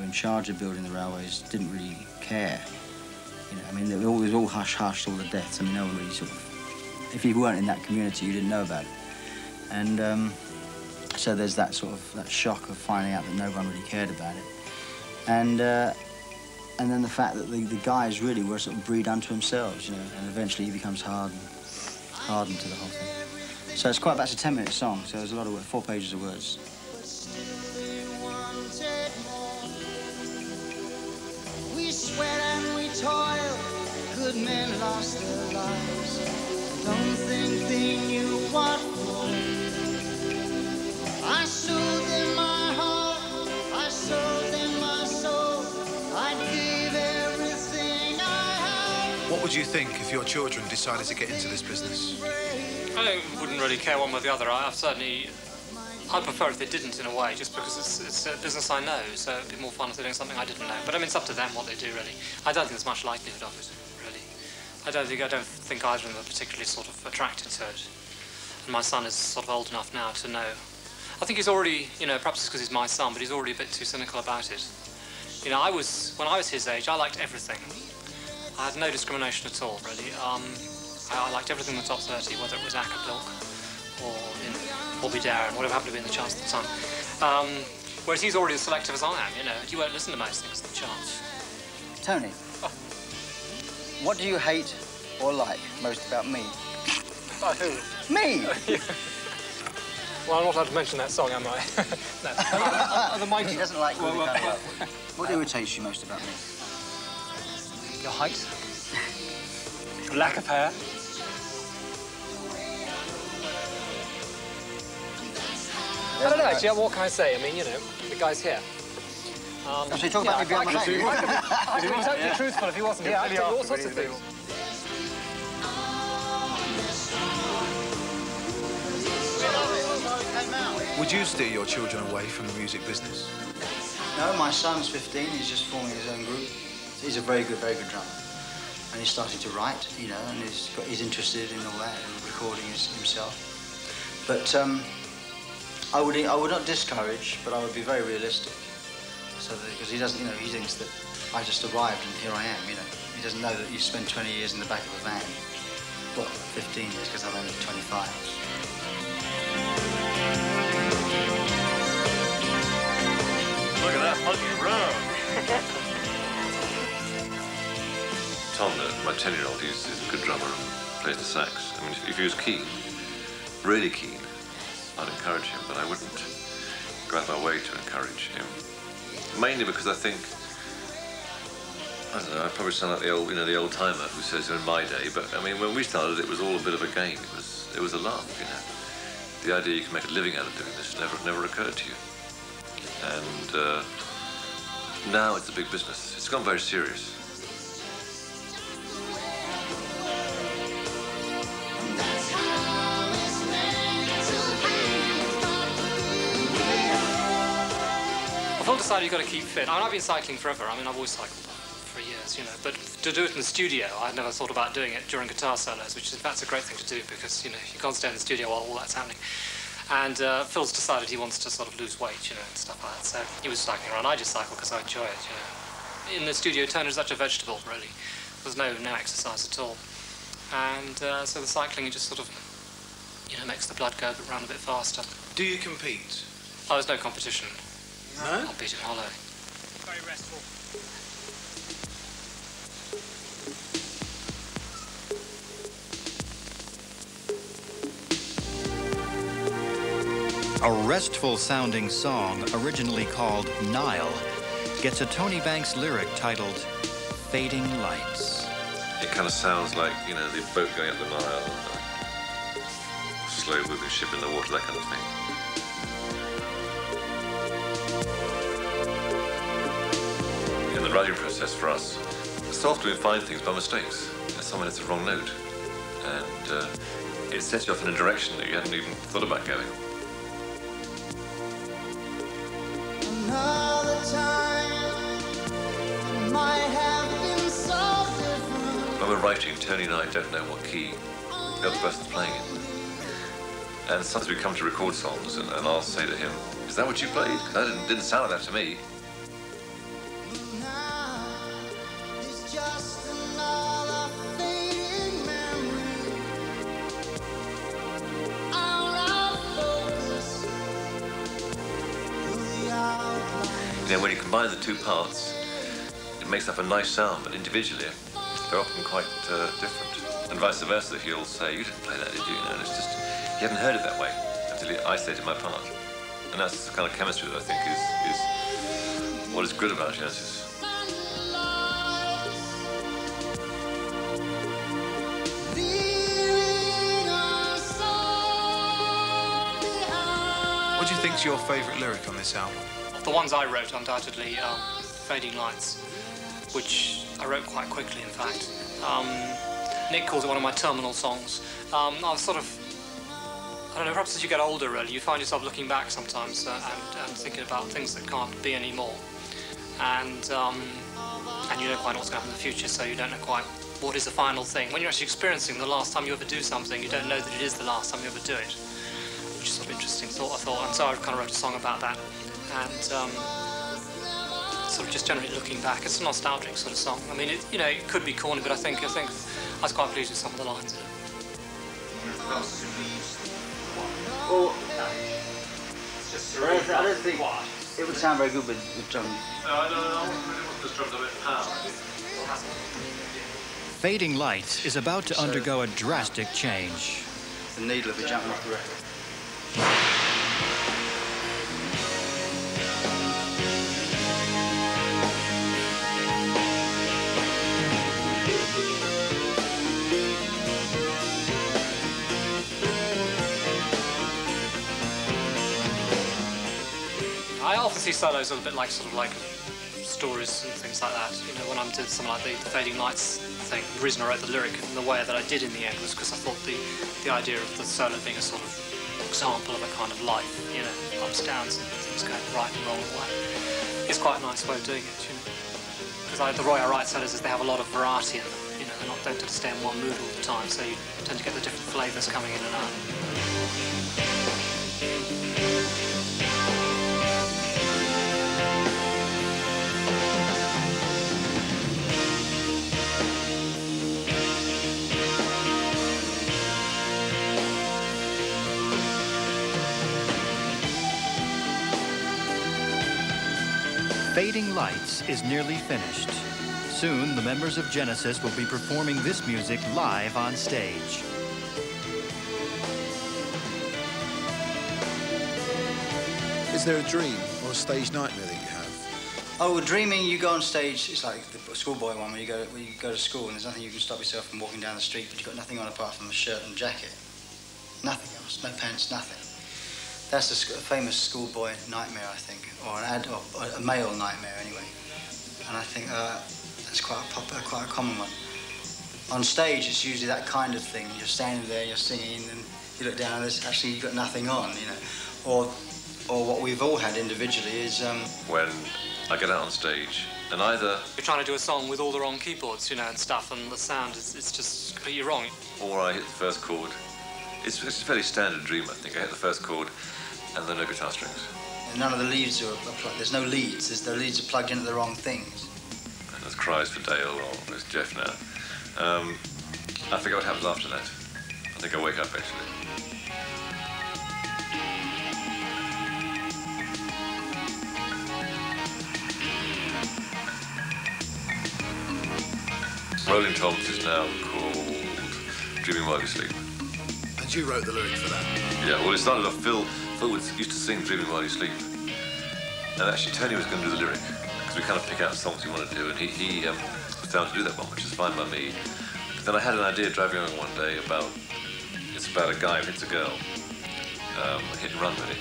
in charge of building the railways didn't really care. You know, I mean, it was all hush-hush, all the deaths. I mean, no one really sort of... If you weren't in that community, you didn't know about it. And so there's that sort of that shock of finding out that no one really cared about it. And then the fact that the guys really were sort of breed unto themselves, you know, and eventually he becomes hardened to the whole thing. So it's quite, that's a 10-minute song, so there's a lot of 4 pages of words. We sweat and we toil, good men lost their lives. Don't think they knew what for. I sold them my heart, I sold them my soul, I gave everything I had. What would you think if your children decided to get into this business? I wouldn't really care one way or the other. I'd prefer if they didn't, in a way, just because it's a business I know, so it'd be more fun if they're doing something I didn't know. But I mean, it's up to them what they do, really. I don't think there's much likelihood of it, really. I don't think either of them are particularly sort of attracted to it. And my son is sort of old enough now to know. I think he's already, you know, perhaps it's because he's my son, but he's already a bit too cynical about it. You know, when I was his age, I liked everything. I had no discrimination at all, really. I liked everything in the top 30, whether it was Acapulco or, you know, Bobby Darin, whatever happened to be in the charts at the time. Whereas he's already as selective as I am, you know. You won't listen to most things in the charts. Tony, what do you hate or like most about me? Who? Me! Well, I'm not allowed to mention that song, am I? No. The mighty doesn't like me. What irritates you most about me? Your height. Lack of hair. I don't know, actually, what can I say? I mean, you know, the guy's here. So you talk about me behind my back? He'd be totally truthful if he wasn't here. I'd tell you all sorts of things. Would you steer your children away from the music business? No, my son's 15. He's just forming his own group. He's a very good drummer. And he's starting to write, you know, and he's interested in all that and recording himself. But I would not discourage, but I would be very realistic. So because he doesn't, you know, he thinks that I just arrived and here I am, you know. He doesn't know that you spend 20 years in the back of a van. Well, 15 years, because I'm only 25. Look at that funky road. Tom, my 10-year-old, he's a good drummer and plays the sax. I mean, if he was keen, really keen, I'd encourage him, but I wouldn't go out of my way to encourage him. Mainly because I think, I don't know, I probably sound like the old, you know, the old timer who says in my day, but I mean, when we started, it was all a bit of a game. It was a laugh, you know. The idea you can make a living out of doing this never occurred to you. And now it's a big business. It's gone very serious. I've all decided you've got to keep fit. I mean, I've been cycling forever. I mean, I've always cycled for years, you know. But to do it in the studio, I'd never thought about doing it during guitar solos, which in fact is a great thing to do because, you know, you can't stay in the studio while all that's happening. And Phil's decided he wants to sort of lose weight, you know, and stuff like that. So he was cycling around. I just cycle because I enjoy it, you know. In the studio, Turner's such a vegetable, really. There's no exercise at all. And so the cycling just sort of, you know, makes the blood go around a bit faster. Do you compete? Oh, there's no competition. No? I'll beat him hollow. Very restful. A restful-sounding song, originally called Nile, gets a Tony Banks lyric titled Fading Lights. It kind of sounds like, you know, the boat going up the Nile, slow-moving ship in the water, that kind of thing. In the writing process for us, so often we find things by mistakes. Someone hits the wrong note, and it sets you off in a direction that you hadn't even thought about going. Another time might have been so different. When we're writing, Tony and I don't know what key the other person's playing in. And sometimes we come to record songs, and I'll say to him, "Is that what you played? That didn't sound like that to me." know, when you combine the two parts, it makes up a nice sound, but individually, they're often quite different. And vice versa, he'll say, you didn't play that, did you? You know, and it's just, you haven't heard it that way until you isolated my part. And that's the kind of chemistry that I think is what is good about Genesis. What do you think's your favourite lyric on this album? Of the ones I wrote, undoubtedly, Fading Lights, which I wrote quite quickly, in fact. Nick calls it one of my terminal songs. I was sort of, I don't know, perhaps as you get older, really, you find yourself looking back sometimes and thinking about things that can't be anymore. And you don't quite know what's going to happen in the future, so you don't know quite what is the final thing. When you're actually experiencing the last time you ever do something, you don't know that it is the last time you ever do it, which is sort of interesting thought, I thought. And so I kind of wrote a song about that. And sort of just generally looking back. It's a nostalgic sort of song. I mean, it, you know, it could be corny, but I think I was quite pleased with some of the lines in it. Well, I don't think it would sound very good with drums. No, I want the drums a bit power. Fading Lights is about to undergo a drastic change. The needle will be jumping off the record. I often see solos as a bit like sort of like stories and things like that. You know, when I'm doing something like the Fading Lights thing, the reason I wrote the lyric in the way that I did in the end was because I thought the idea of the solo being a sort of example of a kind of life, you know, ups, downs, and things going right and wrong and what. It's quite a nice way of doing it, you know. Because the way I write solos is they have a lot of variety in them. You know, don't just stay in one mood all the time, so you tend to get the different flavours coming in and out. Fading Lights is nearly finished. Soon, the members of Genesis will be performing this music live on stage. Is there a dream or a stage nightmare that you have? Oh, well, dreaming, you go on stage, it's like the schoolboy one where you go to school and there's nothing you can stop yourself from walking down the street, but you've got nothing on apart from a shirt and jacket. Nothing else, no pants, nothing. That's a famous schoolboy nightmare, I think, or a male nightmare anyway. And I think that's quite a common one. On stage, it's usually that kind of thing. You're standing there, you're singing, and you look down and there's actually you've got nothing on, you know. Or what we've all had individually is... When I get out on stage, and either... You're trying to do a song with all the wrong keyboards, you know, and stuff, and the sound it's just completely wrong. Or I hit the first chord. It's a fairly standard dream, I think. I hit the first chord, and then no guitar strings. None of the leads are plugged. There's no leads. The leads are plugged into the wrong things. And there's cries for Dale, or there's Jeff now. I forget what happens after that. I think I wake up, actually. Rolling Toms is now called Dreaming While You Sleep. And you wrote the lyric for that? Yeah, well, it started off, Phil used to sing Dreaming While You Sleep. And actually, Tony was going to do the lyric, because we kind of pick out songs we want to do, and he was down to do that one, which is fine by me. But then I had an idea driving along one day it's about a guy who hits a girl, a hit and run, really.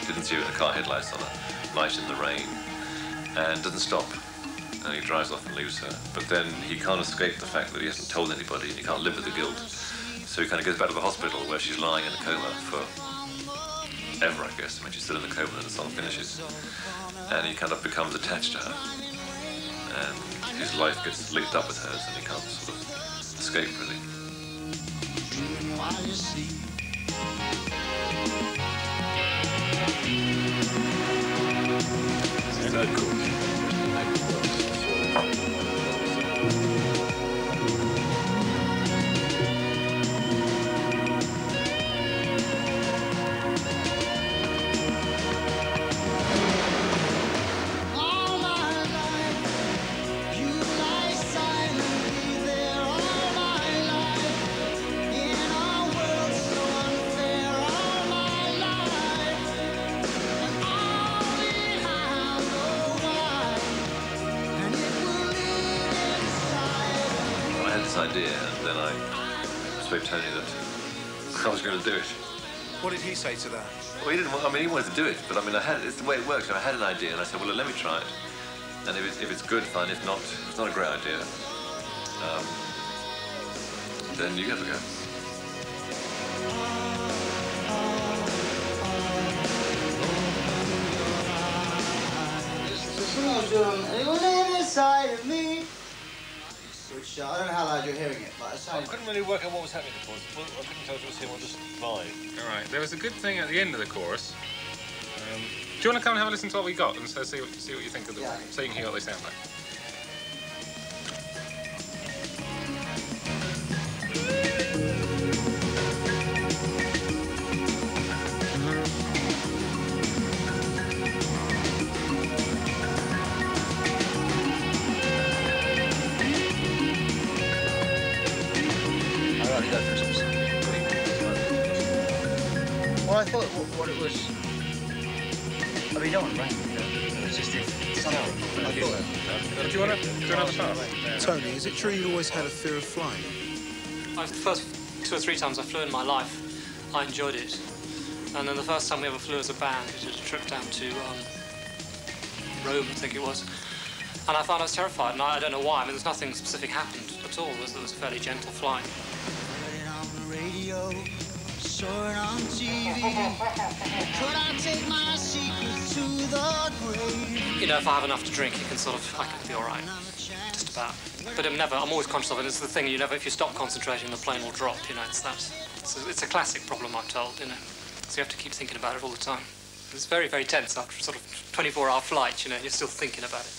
Didn't see her in the car headlights on a night in the rain, and doesn't stop. And he drives off and leaves her. But then he can't escape the fact that he hasn't told anybody, and he can't live with the guilt. So he kind of goes back to the hospital where she's lying in a coma for ever, I guess. I mean, she's still in the coma and the song finishes. And he kind of becomes attached to her. And his life gets linked up with hers, and he can't sort of escape, really. Isn't that cool? this idea, and then I persuaded Tony that I was going to do it. What did he say to that? Well, he didn't. I mean, he wanted to do it, but I mean, it's the way it works. I had an idea, and I said, well, let me try it. And if it's good, fine. If not, it's not a great idea. Then you have a go. It was inside of me. Which I don't know how loud you're hearing it, but I couldn't really work out what was happening before. Well, I couldn't tell if it was him or just vibe. All right, there was a good thing at the end of the chorus. Do you want to come and have a listen to what we got and so see what you think of them, so you can hear what they sound like? Well, I thought what it was. I mean, you don't want rain. It's just something. I thought. Do you want to do another part? Tony, is it true you always had a fear of flying? The first 2 or 3 times I flew in my life, I enjoyed it. And then the first time we ever flew as a band, we did a trip down to Rome, I think it was. And I found I was terrified, and I don't know why. I mean, there's nothing specific happened at all. It was a fairly gentle flying. Saw it on TV. Could I take my secret to the grave? You know, if I have enough to drink, I can be all right, just about. But I'm always conscious of it. It's the thing, if you stop concentrating, the plane will drop, you know, it's a classic problem, I'm told, you know. So you have to keep thinking about it all the time. It's very, very tense after a sort of 24-hour flight, you know, you're still thinking about it,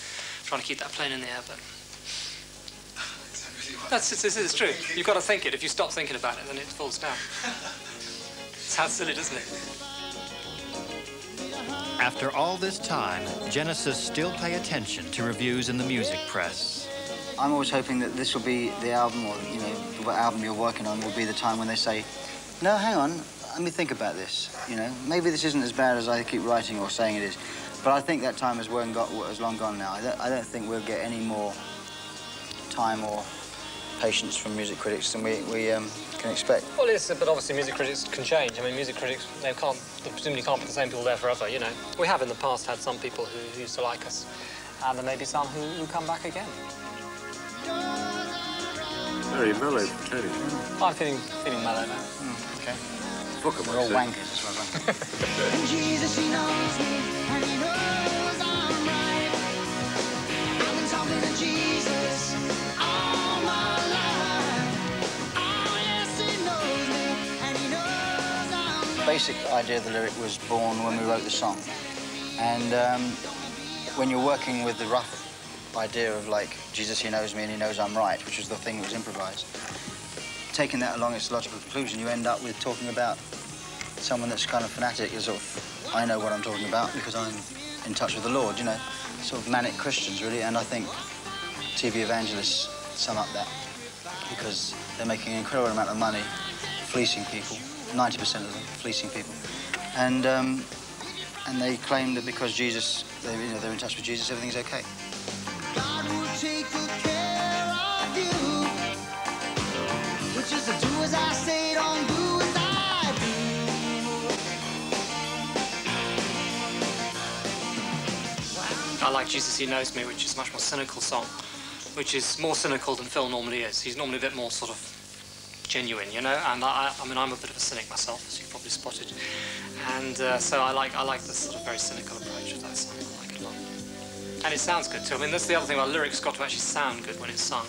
trying to keep that plane in the air, but... It's true. You've got to think it. If you stop thinking about it, then it falls down. Sounds silly, doesn't it? After all this time, Genesis still pay attention to reviews in the music press. I'm always hoping that this will be the album, or, you know, what album you're working on will be the time when they say, no, hang on, let me think about this, you know. Maybe this isn't as bad as I keep writing or saying it is, but I think that time has long gone now. I don't think we'll get any more time or patience from music critics than we can expect. Well, yes, but obviously music critics can change. I mean, music critics, they presumably can't be the same people there forever, you know. We have in the past had some people who used to like us, and there may be some who come back again. Very mellow, Tony. I'm feeling mellow now. Okay. Look at We're all wankers as well, right? Jesus, he knows me, and he knows I'm right. I've been talking to Jesus all my life. Oh, yes, he knows me, and he knows I'm right. The basic idea of the lyric was born when we wrote the song. And when you're working with the rough idea of, like, Jesus, he knows me and he knows I'm right, which was the thing that was improvised, taking that along its logical conclusion, you end up with talking about someone that's kind of fanatic, is sort of, I know what I'm talking about because I'm in touch with the Lord, you know, sort of manic Christians, really, and I think TV evangelists sum up that because they're making an incredible amount of money fleecing people, 90% of them fleecing people, and they claim that because Jesus, they're in touch with Jesus, everything's okay. God will take good care of you, which is to do as I say, don't do as I do. I like Jesus, He Knows Me, which is a much more cynical song, which is more cynical than Phil normally is. He's normally a bit more sort of genuine, you know, and I mean, I'm a bit of a cynic myself, as you've probably spotted, and so I like this sort of very cynical approach of that song. I like it a lot. And it sounds good too. I mean, that's the other thing about lyrics, got to actually sound good when it's sung.